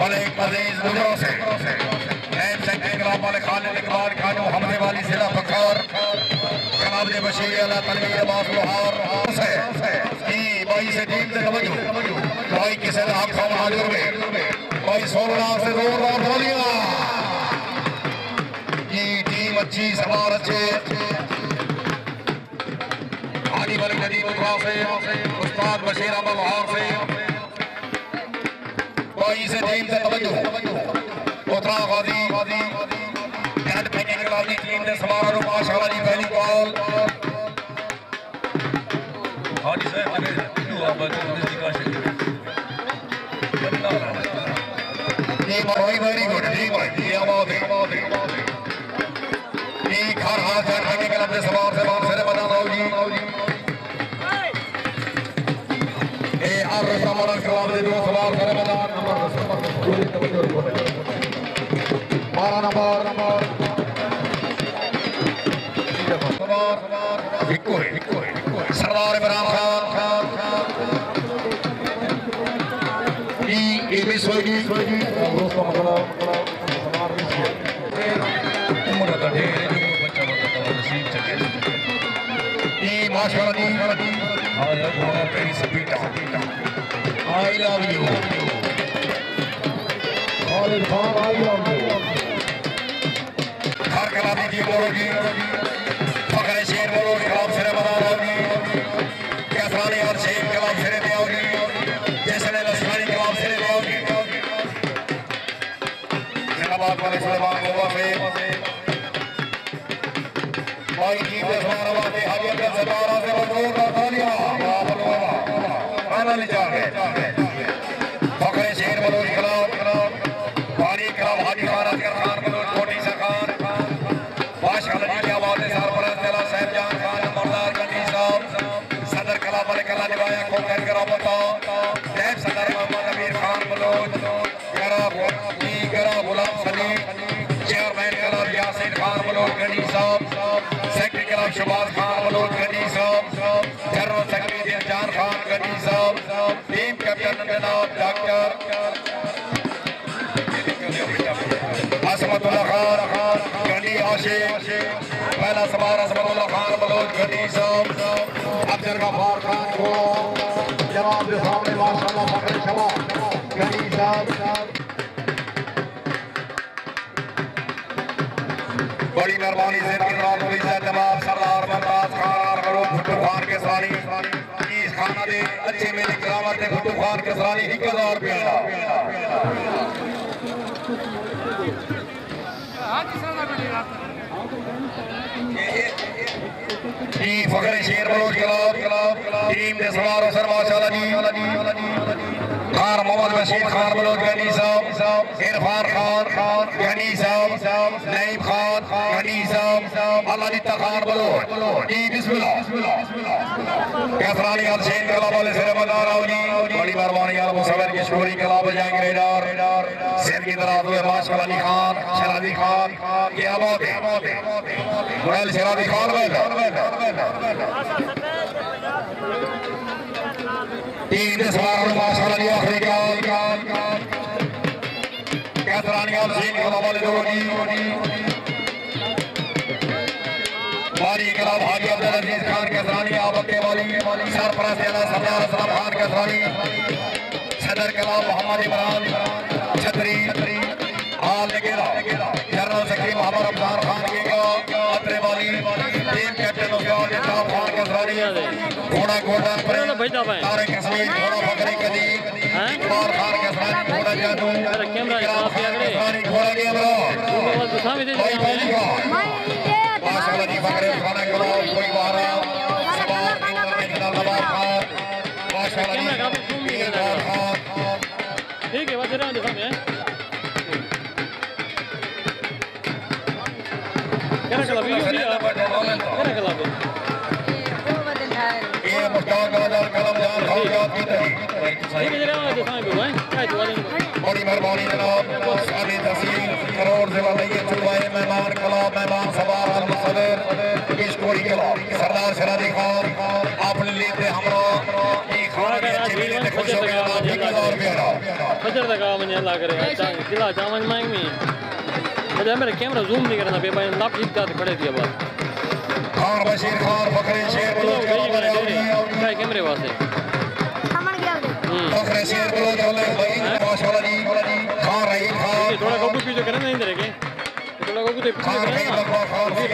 मलिक अजीज नुमरों से सेक्रेटरी कलाब वाले खालिद इकबाल खानू हमदे वाली जिला फखर कलाब ने बशीर अला तनवीर अब्बास लोहार से भाई से टीम से तवज्जो भाई किसे ने हक खाम हाजिर में भाई 16 से जोरदार बोलियां ये टीम अच्छी सवार अच्छे आदि वाली नदीम उखरा से उस्ताद बशीर अहमद लोहार से भाई से टीम से तवज्जो उतरा गाजी कैद पैकिंग कलाब की टीम ने सवार माशाअल्लाह जी पहली बॉल हाजी साहब आगे ये भाई वेरी गुड जी भाई ये आवाज है ये घर हाथ कर के कलम से सवार से बात से बता दो जी ए और समार कलाब से दो सवार से बता नंबर 12 नंबर सवार इको सरदार इमरान खान ये भी सोएगी दोस्तों मतलब समार भी उम्र का ढेर बच्चा नसीब चले ये माशाअल्लाह जी और घोड़ा पेरी से पीटा I love you Khalid Khan I love you घर कला दीजिए बोलोगी फखरे शेर बोलो खिलाफ सिरे बना रहोगी कैसरानी और शेर खिलाफ सिरे देओगी जैसे लश्करी खिलाफ सिरे देओगी जिंदाबाद वाले सुलेमान गोवा से भाई टीम के सवार वाले हाजी अब्दुल सतारा से मजबूर तालियां फाइनल जाके फखरे शेर बोलो खिलाफ पानी खिलाफ हाजी खान असगर खान बोलो छोटी सा खान माशाअल्लाह जी आवाज सरपरस्त जिला साहबजान खान मर्दार गंडी साहब सदर कला वाले कला निभाया को कर बता जैब सदर मोहम्मद अमीर खान बलोच गरा गुलाम सलीम चेयरमैन कला यासीन खान बलोच गंडी साहब सेक्रेटरी कला शबाज खान बलोच गंडी साहब जनरल सेक्रेटरी जान खान गंडी साहब टीम कैप्टन जनाब डॉक्टर असमतुल्लाह खान गंडी आशिक पहला सवार असमतुल्लाह खान बलोच गंडी साहब अफजल गफ्फार खान को जवाब के सामने माशाअल्लाह फखरे शबाब गंडी साहब बड़ी मेहरबानी से जनाब सरदार मुमताज खान और गरो भुट्टो खान के सानी इस खाना दे अच्छे मेले करामत दे भुट्टो खान के सानी 1000 रुपया जी फखरे शेर बलोच खिलाफ टीम ने सवार सर माशाअल्लाह जी खान मोहम्मद बशीर खान बलोच गनी साहब इरफान खान गनी साहब नईम खान गनी साहब अल्लाह दिता खान बलोच जी बिस्मिल्लाह कैसरानी अलशेन कलाब वाले से रमजान आओ जी बड़ी मेहरबानी यार मुसवर की शोरी कलाब बजाएंगे रेडार सेल की तरह दो माशाअल्लाह अली खान शरादी खान ये आबाद है मुराल शरादी खान तीन सवार माशाअल्लाह जी आखिरी काल कैसरानी अलशेन कलाब वाले दो जी बारी कलाब हाजी अब्दुल अजीज खान कैसरानी आबके वाली सरपरस्त जिला सरदार असलम खान कैसरानी सदर कलाब मोहम्मद इमरान छतरी हाल लगेरा जनरल सेक्रेटरी मोहम्मद अफजान खान के अतरे वाली टीम कैप्टन उस्ताद इरफान खान कैसरानी घोड़ा गोल्डन तारे कैसरानी घोड़ा फखरे कदी इकबाल खान कैसरानी घोड़ा जादू कैसरानी घोड़ा के अमरा भाई पहली माशाअल्लाह जी फखरे खाना के बाद कोई बारा सवार इंटरनेशनल नवाब खान माशाअल्लाह जी वीरदार खान ठीक है बात रहा दिखा मैं क्या कला भी क्या कला भी ये मुश्ताक बाजार कलम जान खान याद की नहीं ठीक है जरा दिखा मैं भाई क्या दुआरे बड़ी मेहरबानी जनाब सादी तहसील करोड़ से वाले ये चुलवाए मेहमान कला मेहमान सवार अल मुसदर किशकोरी कला सरदार शरादी खान आपने लेते हमरा ये खाना के अच्छे मेले खुश हो गया 1000 रुपया फजर तक आओ मैंने अल्लाह करे दिला जामन मांग में मुझे मेरा कैमरा जूम नहीं करना बेबा इन लाभ जीत जाते खड़े दिया बात खान बशीर खान फखरे शेर क्या कैमरे वास्ते फखरे शेर बोलो चले भाई माशाल्लाह जी खान रहीम खान थोड़ा गोबू पीछे करना नहीं देंगे थोड़ा गोबू तो पीछे करना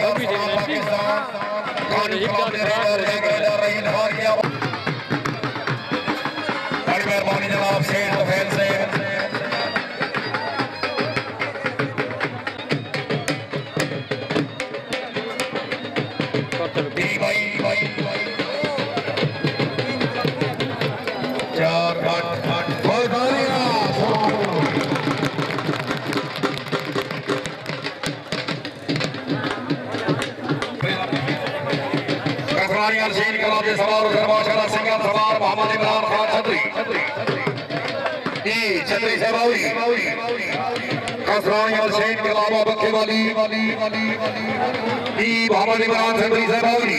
गोबू देखना खान जीत जाते रहीम खान की बड़ी मेहरबानी जनाब शेर तफेल से मोहम्मद इमरान खान छतरी छतरी से बाउरी कसरानी अलशेन के अलावा बक्के वाली मोहम्मद इमरान छतरी से बाउरी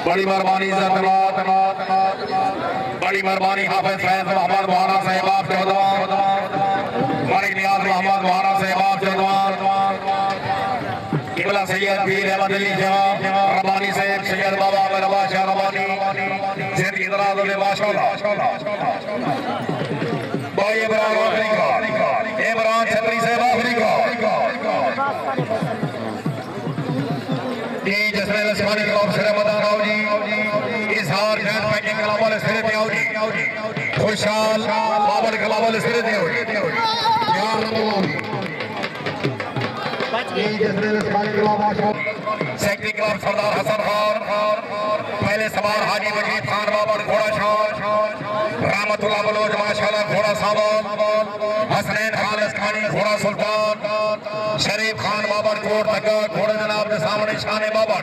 बड़ी मेहरबानी बड़ी मेहरबानी हाफिज फैज मोहम्मद मोहरा साहब आप चौधवान बड़ी नियाज मोहम्मद मोहरा साहब आप चौधवान किबला सैयद पीर अहमद अली जवा रबानी साहब सैयद बाबा मरवा शाह रबानी सैयद इदराज अली माशाल्लाह भाई इमरान अफ्रीका इमरान छतरी साहब अफ्रीका जिसने लस्मानी क्लब से मदान आओ जी इजहार ग्रैंड पैकिंग क्लब वाले सिरे पे आओ जी खुशहाल बाबर क्लब वाले सिरे पे आओ जी यार जिसने लस्मानी क्लब सेक्रेटरी क्लब सरदार हसन खान पहले सवार हाजी मजीद खान बाबर घोड़ा शाह रहमतुल्लाह बलोच माशाल्लाह घोड़ा साहब हसनैन खान अस्कानी घोड़ा सुल्तान शरीफ खान बाबर कोट तक घोड़े जनाब के सामने शान बाबर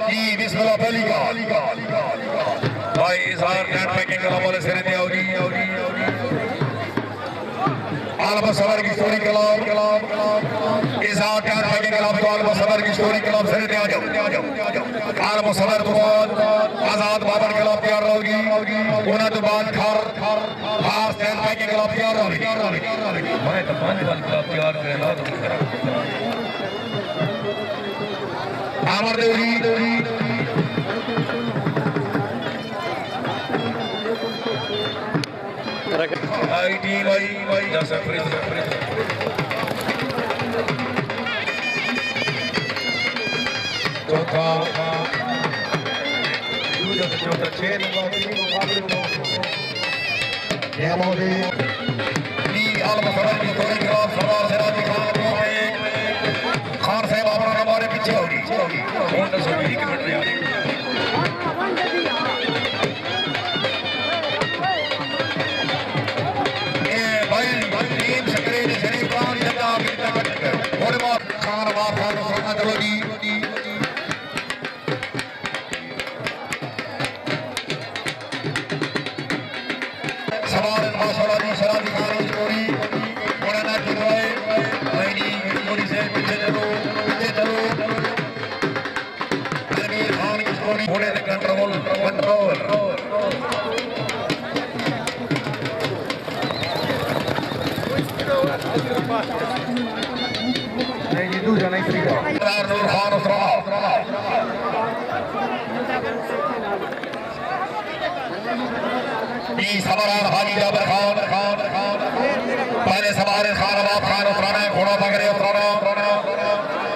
जी बिस्मिल्लाह पहली का भाई इजहार ग्रैंड पैकिंग क्लब वाले सिरे पे आओ जी आलम सदर की स्टोरी क्लब इजहार ग्रैंड पैकिंग क्लब तो आलम सदर की स्टोरी क्लब सिरे पे आ जाओ आलम सदर तो आजाद बाबर क्लब तैयार होगी उन्हें तो बाद खर खास ग्रैंड पैकिंग क्लब तैयार होगी मैं तो पांच बार क्लब तैयार करना तो आमर देवरी आई टीम आई जैसे फ्रिज चौथा चौथा 6 नंबर ये मोदी आलम सदर की स्टोरी क्लब सरदार सिराजी खान साहब अपना हमारे पीछे होगी सवार हाजी जाबर खान पहले सवार खान अबाब खान उतराना घोड़ा पकड़े उतराना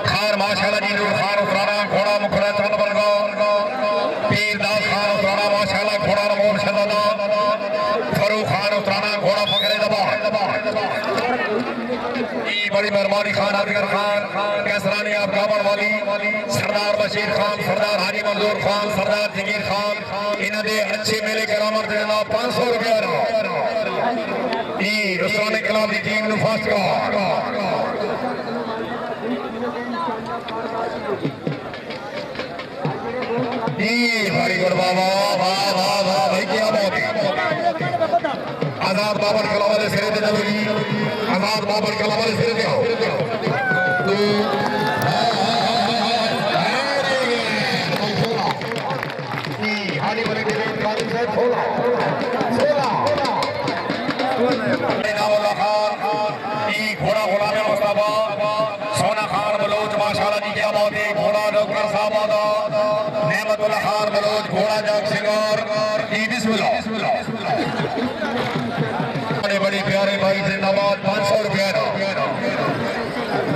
खान माशाल्लाह जी नूर खान उतराना घोड़ा मुखड़ा चंद बरगा पीर दास खान उतराना माशाल्लाह घोड़ा नमोर शहजादा फरूख खान उतराना घोड़ा पकड़े दबा बड़ी मेहरबानी खान अजगर खान कैसरानी आप काबड़ वाली सरदार बशीर खान सरदार हाजी मंजूर खान सरदार जगीर खान इन्होंने अच्छे मेले करामत जनाब 500 रुपया रुस्तानी क्लब की टीम ने फर्स्ट का वेरी गुड बाबा वाह वाह वाह भाई क्या बात है आजाद बाबर क्लब वाले सिरे पे चलो जी आजाद बाबर क्लब वाले सिरे पे आओ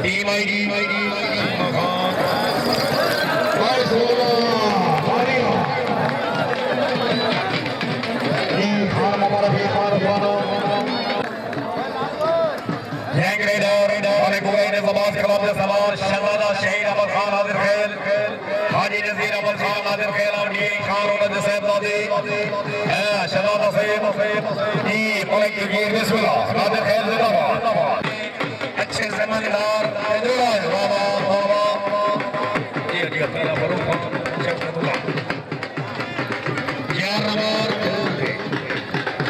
टीम आईडी हाजी नजीर अमल खान नादिर खेल और डी खान और नजर साहब दादी शहजाद नसीब जी मलिक गिर बिस्मिल्लाह नादिर खेल जिंदाबाद अच्छे जमींदार जोड़ा बाबा बाबा जी जी पहला फरूक खान शफकतुल्लाह 11 नंबर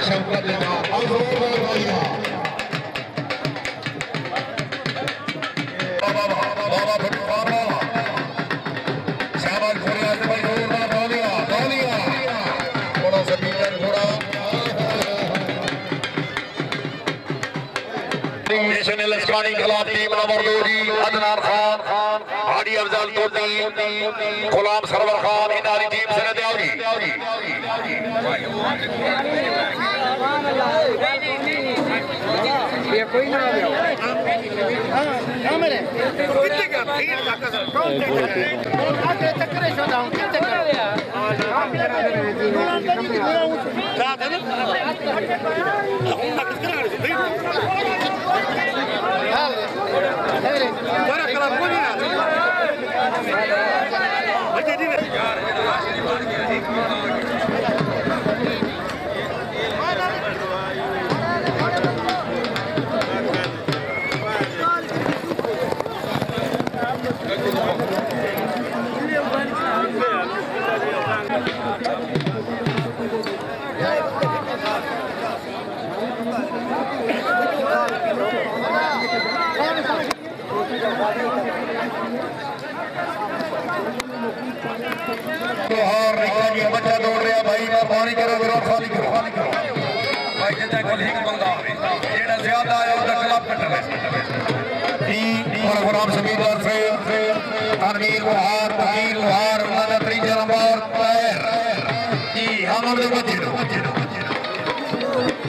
शफकतुल्लाह अजूर भैया बाबा बाबा फरूक खान नेशनल स्कानी खिलाफ टीम नंबर 2 जी अदनान खान हाडी अफजल तोटी गुलाम सरवर खान इनारी टीम से नदियाव जी ये कोई ना हां मेरे कितने का भीड़ का कसर कौन आगे चक्कर शो जाऊं कितने का हां मेरा बच्चा दौड़ रहा भाई मेहरबानी करो विरोध खाली करो भाई जितना कोल एक बंदा जेड़ा ज्यादा है उसका खिलाफ कटना और गुलाम समीर से तनवीर गुहार वकील गुहार उन्होंने तीसरा नंबर पैर जी हम लोग बच्चे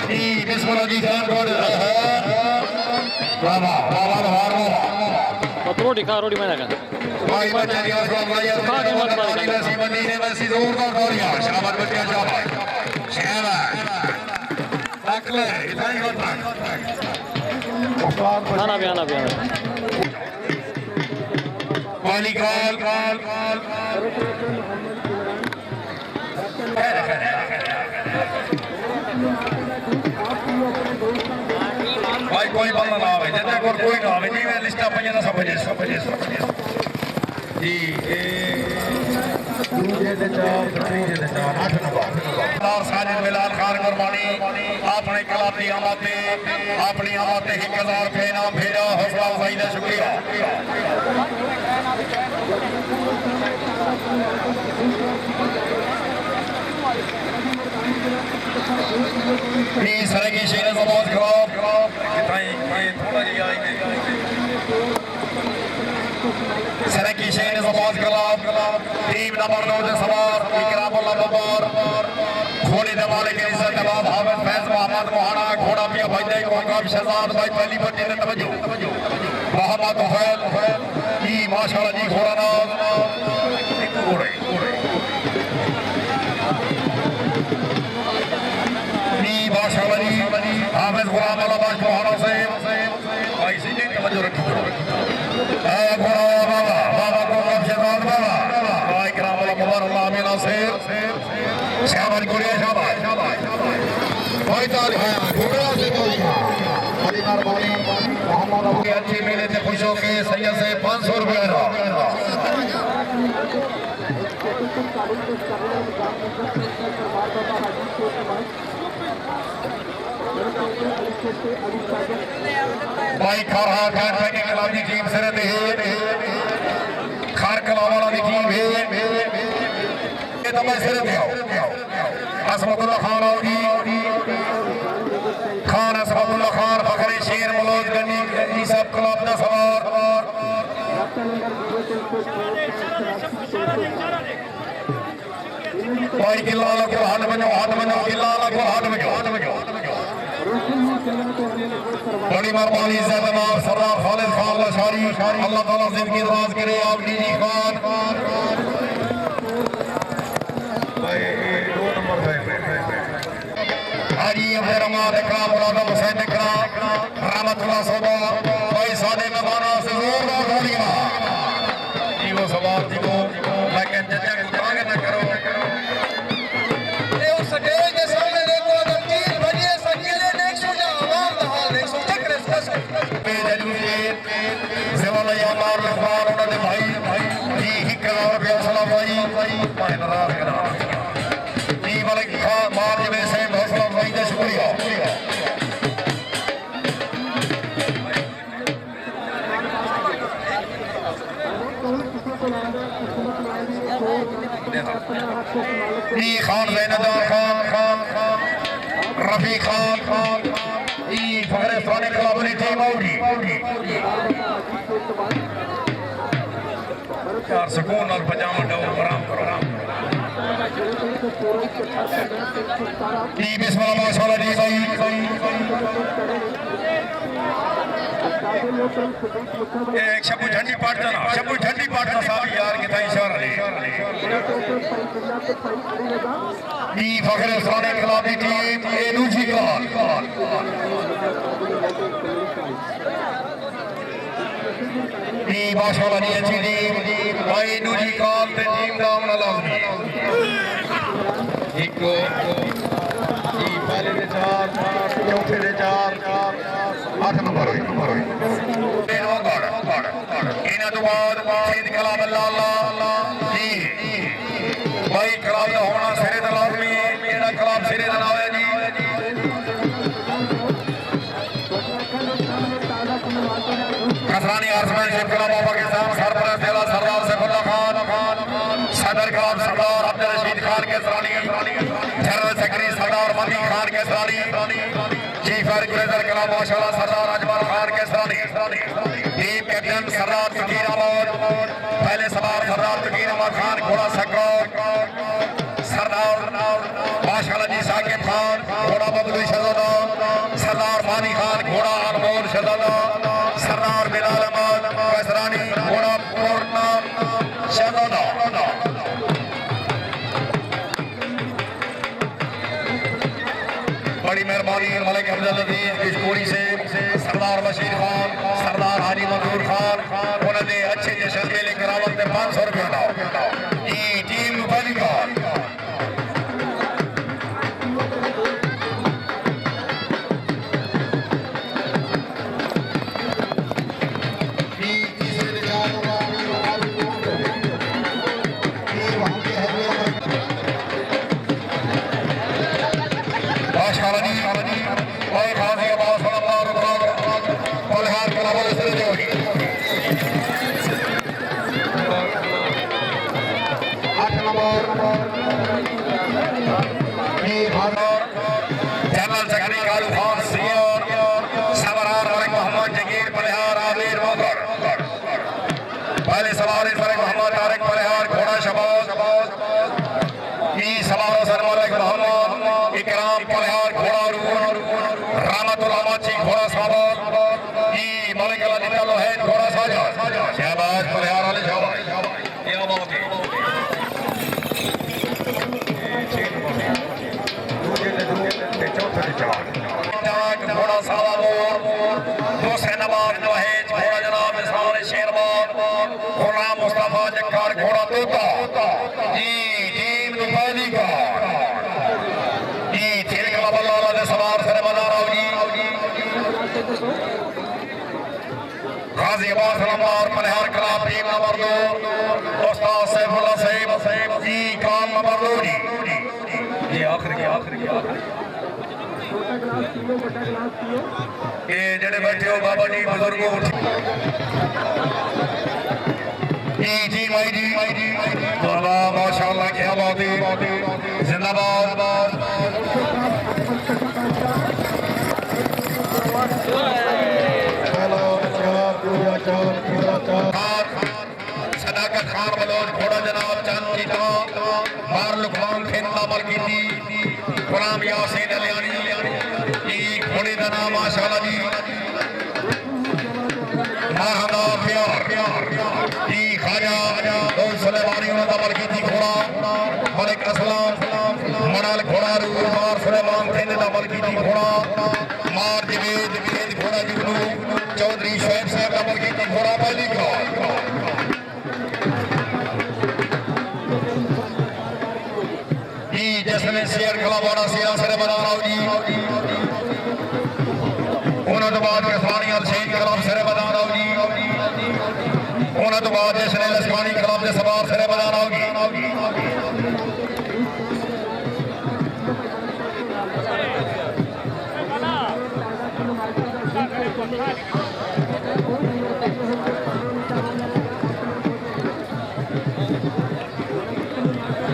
जी बिस्मिल्लाह जी जान बोल बाबा बाबा गुहार रोटी खा रोटी मैंने कहा भाई बच्चे दिया नसीब ने वैसी जोरदार दौड़िया शाबाश बच्चे शाबाश शाबाश अकले इधर ही खाना भी आना वाली काल भाई कोई बंदा ना आवे जिन्हें कोई ना आवे जी मैं लिस्टा पे ना समझे जी दूजे ते चार तीजे ते चार 8 नंबर साजिद बिलाल खान कुर्बानी अपने कलाती आमाते अपनी आमाते 1000 रुपए नाम भेजा हौसला अफजाई का शुक्रिया प्लीज सरगी शेर समाज खिलाफ कितना ये थोड़ा जी आई सरकी शेर समाज खिलाफ टीम नंबर 2 से सवार इकरामुल्लाह बब्बर घोड़ी दवाले के इज्जत नवाब हाफिज फैज मोहम्मद मोहाना घोड़ा मियां भाई कोंगाब शहजाद भाई पहली बच्चे ने तवज्जो मोहम्मद फैल जी माशाल्लाह जी घोड़ा नाज एक घोड़े जी माशाल्लाह जी हाफिज गुलाम अल्लाह बाश मोहाना से भाई सीधे तवज्जो रखी घोड़ा बाबा बाबा कोंगाब शहजाद बाबा भाई इकरामुल्लाह मुबारक अल्लाह अमीना से शाबाश गोलियां शाबाश भाई ताल है घोड़ा से गोलियां बड़ी मेहरबानी मोहम्मद अबू अच्छे मेले से खुश होके सैयद से 500 रुपए भाई खारहा खान भाई के खिलाफ की टीम से रहते हैं खार कलावाला की टीम है ये तो मैं सिर पे आओ असमतुल्लाह खान औदी खान असमतुल्लाह खान फखरे शेर मलौद गनी ये सब क्लब का सवार भाई किल्ला को हाथ बनो किल्ला को हाथ बनो बड़ी मेहरबानी जनाब सरदार खालिद खान लशारी अल्लाह ताला जिंदगी दराज करे आपकी जी खान हाजी अब्दुल रहमान इकराम मुराद हुसैन इकराम रहमतुल्लाह सोबा भाई सादे मेहमाना से जोरदार तालियां जीवो सवाल जीवो लेकिन जज्जा को तंग न करो ये उस स्टेज के सामने देखो अगर तीन बजे सकेले देख सुना आवाम का हाल देख सुन चक्र सेवालया मार लखवार उन्होंने भाई जी हिकरा रुपया सलाम भाई भाई नाराज करा जी वाले खान मार जमे से बहुत सलाम भाई का शुक्रिया जी खान ज़ैनुद्दीन खान रफी खान जी फखरे फाने क्लब की टीम आउगी यार सुकून और पजामा डाउन आराम करो जी बिस्मिल्लाह माशाल्लाह जी भाई एक शबू झंडी पाटना साहब यार कितना इशारा है जी फखरे फाने क्लब की टीम ए दूसरी क्लब जी माशाल्लाह जी अच्छी टीम भाई दूसरी क्लब ते टीम का होना लाजमी एक जी पहले दे चार चौथे दे चार 8 नंबर होई इन्हां तो बाद सैयद कलाम अल्लाह जी भाई कलाम दा होना सिरे दा लाजमी है मेरा कलाम सिरे दा नाम है जी कसरानी आर्समैनशिप कलाम पाकिस्तान सरपरस्त जिला सरदार सैफुल्लाह खान सदर कलाम सरदार अब्दुल रशीद खान केसरानी जनरल सेक्रेटरी सरदार मती खान केसरानी चीफ एडवाइजर कलाम माशाल्लाह सरदार अजमल खान केसरानी टीम कैप्टन सरदार तकीर अहमद पहले सवार सरदार तकीर अहमद खान घोड़ा सक्कर सरदार माशाल्लाह जी साकिब खान घोड़ा बबलू शहजादा सरदार मानी खान घोड़ा अनमोल शहजादा सरदार बिलाल अहमद केसरानी घोड़ा पूर्णा शहजादा बड़ी मेहरबानी मलिक अफजल अजीज किशकोरी से सरदार बशीर खान सरदार हाजी मंसूर खान उन्होंने अच्छे जश्न मेले करावत में 500 रुपया ये टीम पहली बार जनरल सेक्रेटरी कालू खान सियोर सबरार मलिक मोहम्मद जगीर बलिहार आमिर मोगर पहले सवार मलिक मोहम्मद तारिक बलिहार घोड़ा शबाज ई सवार सर मलिक मोहम्मद इकराम बलिहार घोड़ा रहमतुल अहमद जी घोड़ा साबाद ई मलिक अलीदा लोहेद घोड़ा साजा शहबाज बलिहार वाले शहबाज ये आवाज है घोड़ा सावा दूसरे नवाब नवहेज घोड़ा जनाब इस्लाम शेरबान घोड़ा मुस्तफा जक्कार घोड़ा तोता जी टीम दुपहरी का जी तेरे कलाम अल्लाह ने सवार से मदार आओगी गाजी अब्बास लंबार मनिहार कलाम टीम नंबर 2 उस्ताद सैफुल्लाह सैफ जी काम नंबर 2 ये आखिरी ये जड़े बैठे हो बाबा जी बुजुर्गों जी बाबा माशाल्लाह क्या बात है जिंदाबाद सदाकत खान बलोच घोड़ा जनाब चंद जीता मार लुकमान खेंदा मलकीती गुलाम यासीन अलियानी घोड़े का नाम माशाल्लाह जी प्यार जी खाजा दो सुलेमानी उन्होंने दबल की थी घोड़ा मलिक असलाम मनाल घोड़ा रूमार सुलेमान थे ने दबल की थी घोड़ा मार जवेद घोड़ा जुगनू चौधरी शोएब साहब दबल की थी घोड़ा पहली का जी जिसने शेर खिला बड़ा शेरा सिरे बना रहा जी उन्होंने बाद किसानी और शेर खिलाफ सिरे बना रहा जी उन्होंने बाद जिसने लस्कानी खिलाफ से सवार सिरे बना रहा जी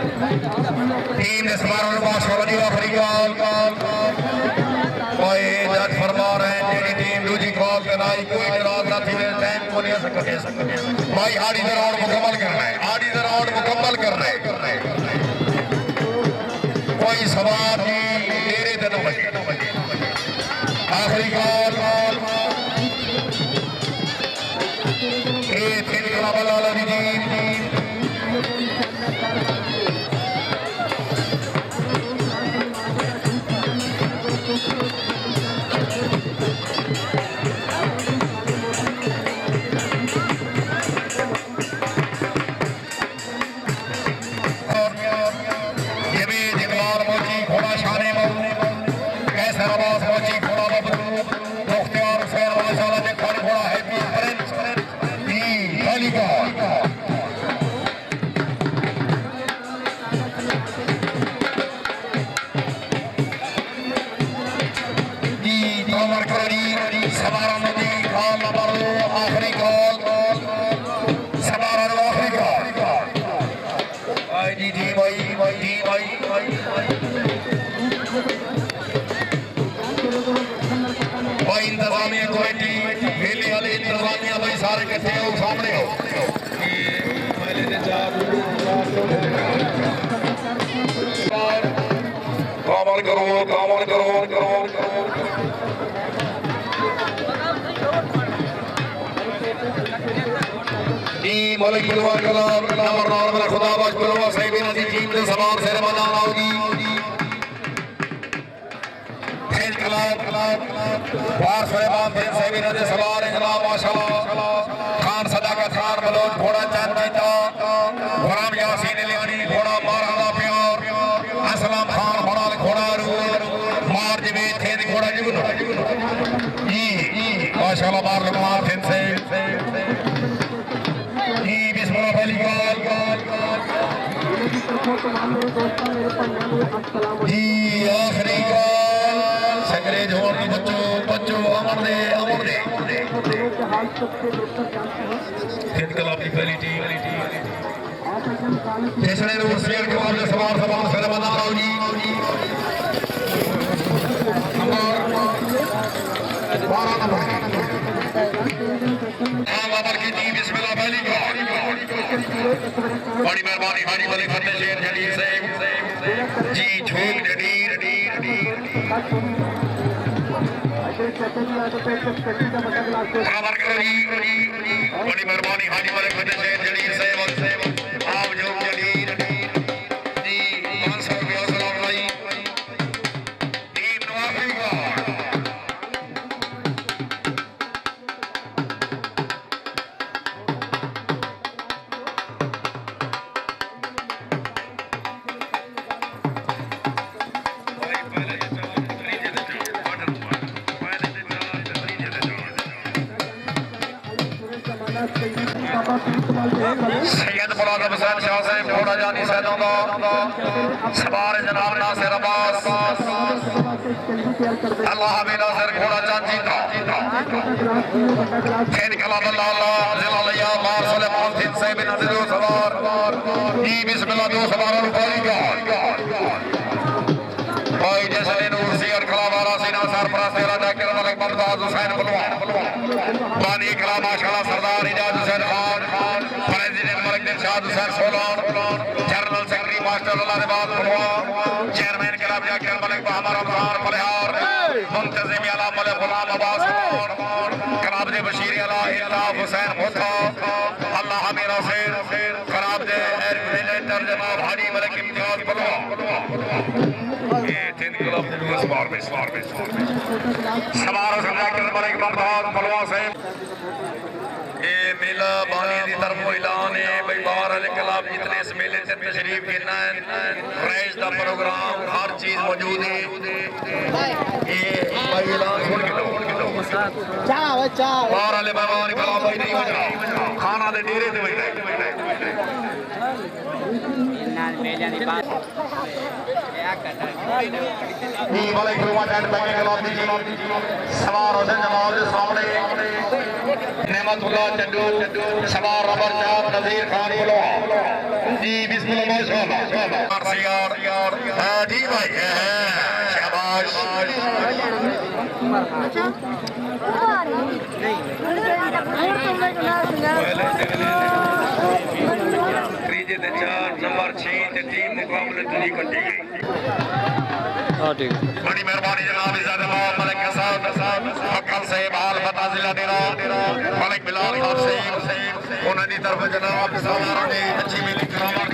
टीम ने सवार वाली आखिरी कोई जज फरमा रहे हैं तेरी टीम दूसरी कॉल कराई कोई नाराज ना थी टाइम को नहीं सकते भाई आड़ी द राउंड मुकम्मल कर रहे हैं आड़ी द राउंड मुकम्मल कर रहे हैं कोई सवार जी तेरे दिन बजे आखिरी कॉल ये फिर कलाबल वाला दी इंतजामिया कमेटी मेले वाले इंतजामिया भाई सारे इकट्ठे हो सामने हो कामन करो मलिक बिलवार कलाम नंबर खुदा बाज बिलवा साहिब नदी टीम ने सवार से रवाना होगी खेल कलाम वार सुलेमान थे साहिब नदी सवार जनाब माशाल्लाह खान सदाकत खान बलोच घोड़ा चांद जीता गुलाम यासीन लियानी घोड़ा मारहला प्यार असलम खान बड़ा घोड़ा मार जवेद थे घोड़ा जुगनू जी माशाल्लाह मार लुकमान थे से जी आखिरी संग्रेज होने बच्चों अमर दे इनकलाब की पहली टीम जैसे शेर के बाद सवार से बना रहा हूँ जी 12 नंबर की टीम इसमें पहली बड़ी मेहरबानी हाजी वाली फतेह शेर जलील से जी झूम जलील बराबर करो जी बड़ी मेहरबानी हाजी वाले फतेह शेर जलील से आप झूम जलील जी 500 रुपया सलाम भाई टीम नवाफी का सैयद मुराद हुसैन शाह साहब घोड़ा जानी सैदों सवार जनाब नासिर अब्बास अल्लाह हमें नासिर घोड़ा चांद जीता खेल कलाम अल्लाह जिला लिया मार सुलेमान दिन से बिन दिलो सवार जी बिस्मिल्लाह दो सवार रुपये का भाई जैसे नूर सी और कलावारा सीना सरफराज तेरा डॉक्टर मलिक मुमताज हुसैन बलवान बानी कला माशाल्लाह सरदार इजाज हुसैन खान प्रेसिडेंट मलिक दिलशाद हुसैन सोलान जनरल सेक्रेटरी मास्टर अल्लाह रिबात बलवान चेयरमैन कला डॉक्टर मलिक बहामर अब्रार फलहार मुंतजिम आला मलिक गुलाम अब्बास कलाब दे बशीर अला जनाब हुसैन भोथा अल्लाह मेरा शेर खराब दे एडमिनेटर जनाब हाजी मलिक इम्तियाज पलवा ये तीन क्लब इस बार में सवार जाकिर मलिक मुमताज पलवा से ये मेला बानी की तरफ ऐलान है भाई बाहर वाले क्लब जितने इस मेले से तशरीफ गिना है प्राइज का प्रोग्राम हर चीज मौजूद है ये भाई ऐलान सुन के लो बाहर वाले मेहमान क्लब नहीं हो जाओ खाना दे डेरे ते बैठे वालेकुम एंड बैक क्लब दी सवार हुसैन जमाल के सामने नेमतुल्लाह चड्डू सवार रबर चाप नजीर खान बोलो जी बिस्मिल्लाह माशाअल्लाह यार जी भाई शाबाश त्रीजे ते 4 नंबर 6 ते टीम मुकाबले तुली कटी गई हाँ ठीक है बड़ी मेहरबानी जनाब इज़्ज़त मलिक साहब अकल से बाल बता जिला डेरा मलिक बिलाल खान से उन्होंने तरफ जनाब सवार ने अच्छी मिली करामात